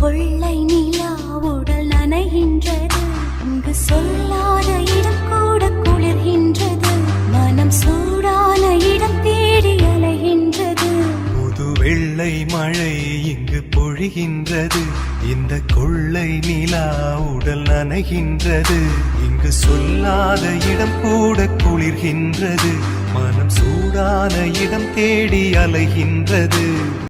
கொள்ளை நிலா உடல் நனைகின்றது, இங்கு சொல்லாத இடம் கூட குளிர்கின்றது, மனம் சூடான இடம் தேடி அலைகின்றது. புது வெள்ளை மழை இங்கு பொழிகின்றது, இந்த கொள்ளை நிலா உடல் நனைகின்றது, இங்கு சொல்லாத இடம் கூட குளிர்கின்றது, மனம் சூடான இடம் தேடி அலைகின்றது.